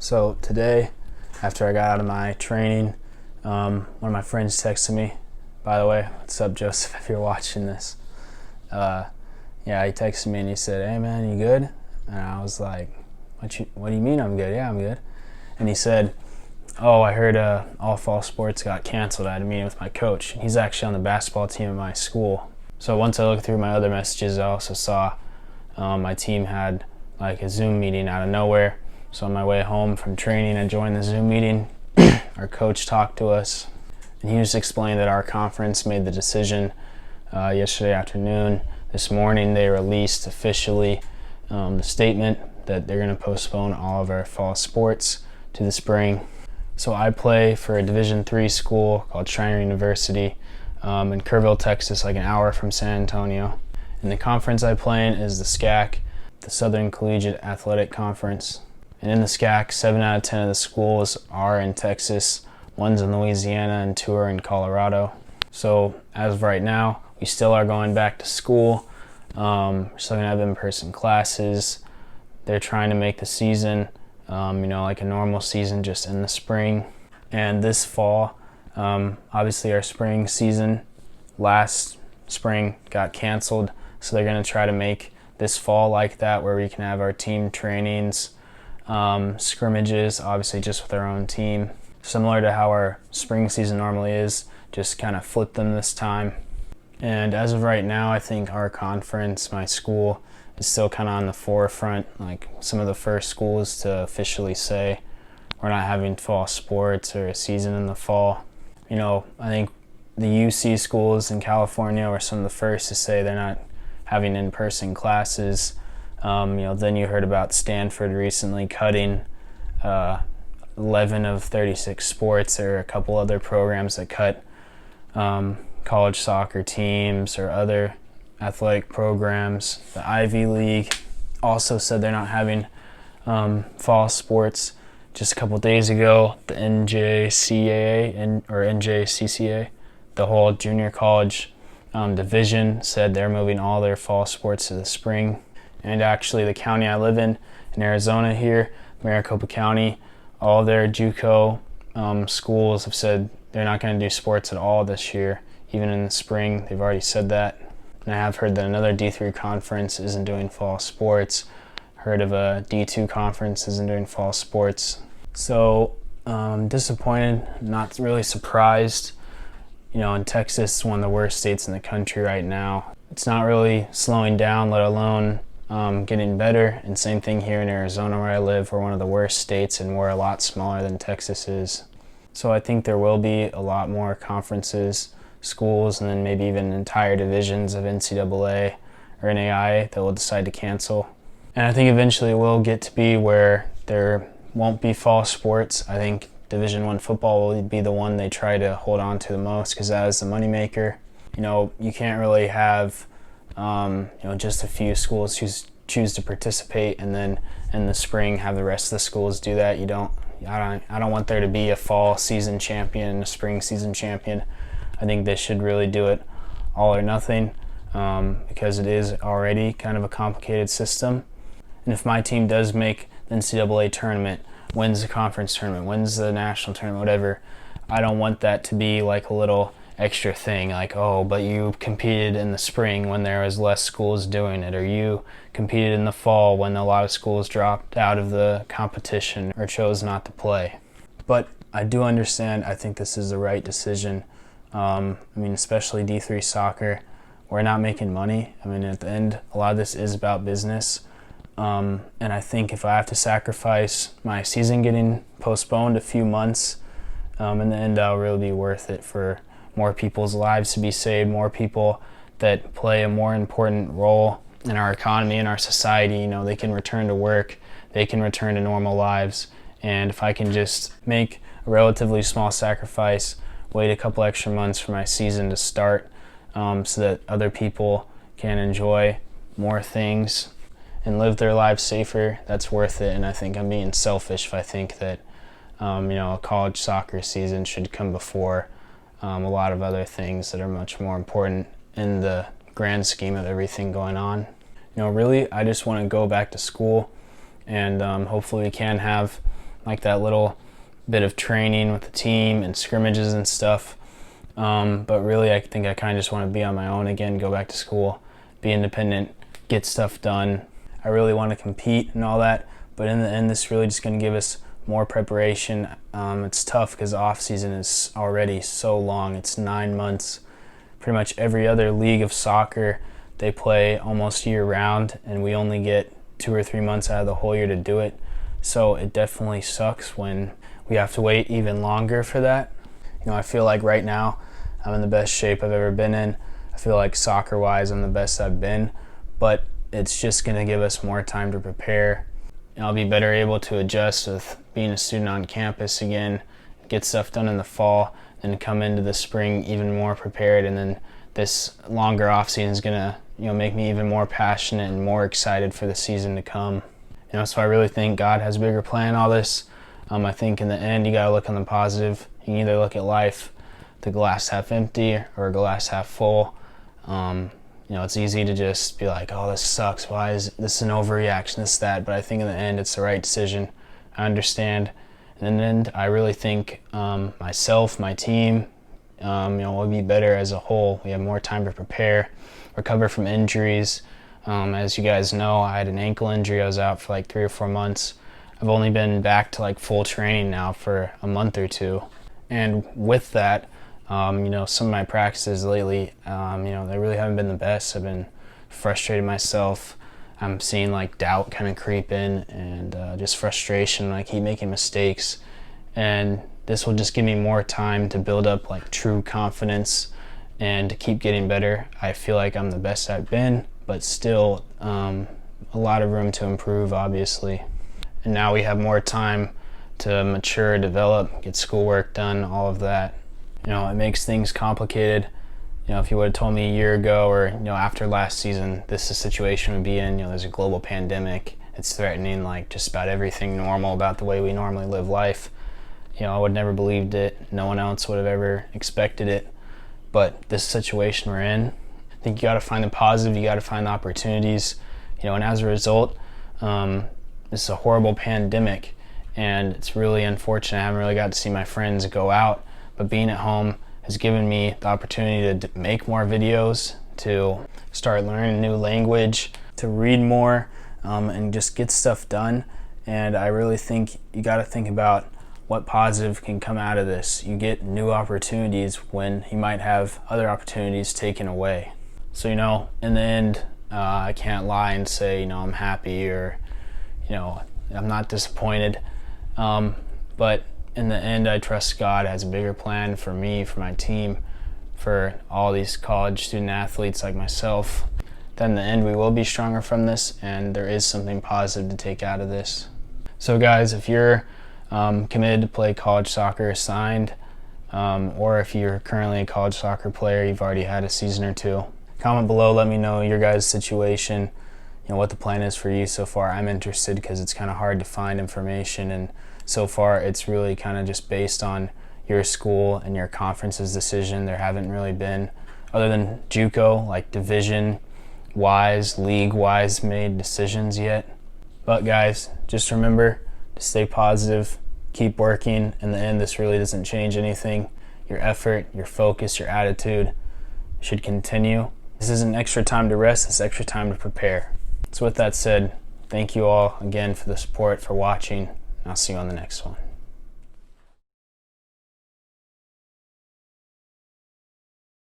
So today, after I got out of my training, one of my friends texted me. By the way, what's up, Joseph, if you're watching this? He texted me and he said, "Hey man, you good?" And I was like, what do you mean I'm good? Yeah, I'm good. And he said, "Oh, I heard all fall sports got canceled. I had a meeting with my coach. He's actually on the basketball team at my school." So once I looked through my other messages, I also saw my team had like a Zoom meeting out of nowhere. So on my way home from training, I joined the Zoom meeting. Our coach talked to us, and he just explained that our conference made the decision yesterday afternoon. This morning they released officially the statement that they're going to postpone all of our fall sports to the spring. So I play for a Division III school called Shriner University in Kerrville, Texas, like an hour from San Antonio. And the conference I play in is the SCAC, the Southern Collegiate Athletic Conference. And in the SCAC, 7 out of 10 of the schools are in Texas, one's in Louisiana, and 2 are in Colorado. So as of right now, we still are going back to school. We're still gonna have in-person classes. They're trying to make the season, like a normal season, just in the spring. And this fall, obviously our spring season last spring got canceled. So they're gonna try to make this fall like that, where we can have our team trainings, scrimmages, obviously just with our own team, similar to how our spring season normally is, just kind of flip them this time. And as of right now, I think our conference, my school, is still kind of on the forefront, like some of the first schools to officially say we're not having fall sports or a season in the fall. I think the UC schools in California were some of the first to say they're not having in-person classes. Then you heard about Stanford recently cutting 11 of 36 sports. There are a couple other programs that cut college soccer teams or other athletic programs. The Ivy League also said they're not having fall sports. Just a couple days ago, the NJCCA, the whole junior college division, said they're moving all their fall sports to the spring. And actually the county I live in Arizona here, Maricopa County, all their JUCO schools have said they're not going to do sports at all this year, even in the spring. They've already said that. And I have heard that another D3 conference isn't doing fall sports. Heard of a D2 conference isn't doing fall sports. So disappointed, not really surprised. In Texas, it's one of the worst states in the country right now. It's not really slowing down, let alone getting better. And same thing here in Arizona where I live. We're one of the worst states and we're a lot smaller than Texas is. So I think there will be a lot more conferences, schools, and then maybe even entire divisions of NCAA or NAIA that will decide to cancel. And I think eventually it will get to be where there won't be fall sports. I think Division I football will be the one they try to hold on to the most, because that is the moneymaker. You can't really have just a few schools choose to participate and then in the spring have the rest of the schools do that. I don't want there to be a fall season champion and a spring season champion. I think they should really do it all or nothing, because it is already kind of a complicated system. And if my team does make the NCAA tournament, wins the conference tournament, wins the national tournament, whatever, I don't want that to be like a little extra thing, like, oh, but you competed in the spring when there was less schools doing it, or you competed in the fall when a lot of schools dropped out of the competition or chose not to play. But I do understand, I think this is the right decision. Especially D3 soccer, we're not making money. At the end, a lot of this is about business. And I think if I have to sacrifice my season getting postponed a few months, in the end, that'll really be worth it for more people's lives to be saved, more people that play a more important role in our economy, in our society. They can return to work, they can return to normal lives. And if I can just make a relatively small sacrifice, wait a couple extra months for my season to start, so that other people can enjoy more things and live their lives safer, that's worth it. And I think I'm being selfish if I think that a college soccer season should come before a lot of other things that are much more important in the grand scheme of everything going on. Really, I just want to go back to school, and hopefully we can have like that little bit of training with the team and scrimmages and stuff. But really, I think I kind of just want to be on my own again, go back to school, be independent, get stuff done. I really want to compete and all that, but in the end, this is really just going to give us more preparation. It's tough because the off season is already so long. It's 9 months. Pretty much every other league of soccer, they play almost year round, and we only get 2 or 3 months out of the whole year to do it. So it definitely sucks when we have to wait even longer for that. I feel like right now I'm in the best shape I've ever been in. I feel like soccer-wise I'm the best I've been, but it's just going to give us more time to prepare. I'll be better able to adjust with being a student on campus again, get stuff done in the fall, and come into the spring even more prepared. And then this longer off season is going to make me even more passionate and more excited for the season to come. So I really think God has a bigger plan in all this. I think in the end, you got to look on the positive. You can either look at life, the glass half empty or glass half full. It's easy to just be like, oh, this sucks. Why is this an overreaction, this, that? But I think in the end, it's the right decision. I understand. And in the end, I really think myself, my team, we'll be better as a whole. We have more time to prepare, recover from injuries. As you guys know, I had an ankle injury. I was out for like 3 or 4 months. I've only been back to like full training now for a month or two. And with that, some of my practices lately, they really haven't been the best. I've been frustrated myself. I'm seeing like doubt kind of creep in and just frustration. I keep making mistakes. And this will just give me more time to build up like true confidence and to keep getting better. I feel like I'm the best I've been, but still a lot of room to improve, obviously. And now we have more time to mature, develop, get schoolwork done, all of that. It makes things complicated. If you would have told me a year ago or, after last season, this is the situation we'd be in. There's a global pandemic. It's threatening like just about everything normal about the way we normally live life. I would never believed it. No one else would have ever expected it. But this situation we're in, I think you got to find the positive. You got to find the opportunities. And as a result, this is a horrible pandemic, and it's really unfortunate. I haven't really got to see my friends go out, but being at home has given me the opportunity to make more videos, to start learning a new language, to read more, and just get stuff done. And I really think you got to think about what positive can come out of this. You get new opportunities when you might have other opportunities taken away. So, in the end, I can't lie and say, I'm happy or, I'm not disappointed. But in the end, I trust God has a bigger plan for me, for my team, for all these college student athletes like myself. Then in the end, we will be stronger from this, and there is something positive to take out of this. So guys, if you're committed to play college soccer, signed, or if you're currently a college soccer player, you've already had a season or two, comment below, let me know your guys' situation, what the plan is for you so far. I'm interested because it's kind of hard to find information, and so far it's really kind of just based on your school and your conference's decision. There haven't really been, other than JUCO, like division-wise, league-wise made decisions yet. But guys, just remember to stay positive, keep working. In the end, this really doesn't change anything. Your effort, your focus, your attitude should continue. This isn't extra time to rest, this is extra time to prepare. So with that said, thank you all again for the support, for watching, and I'll see you on the next one.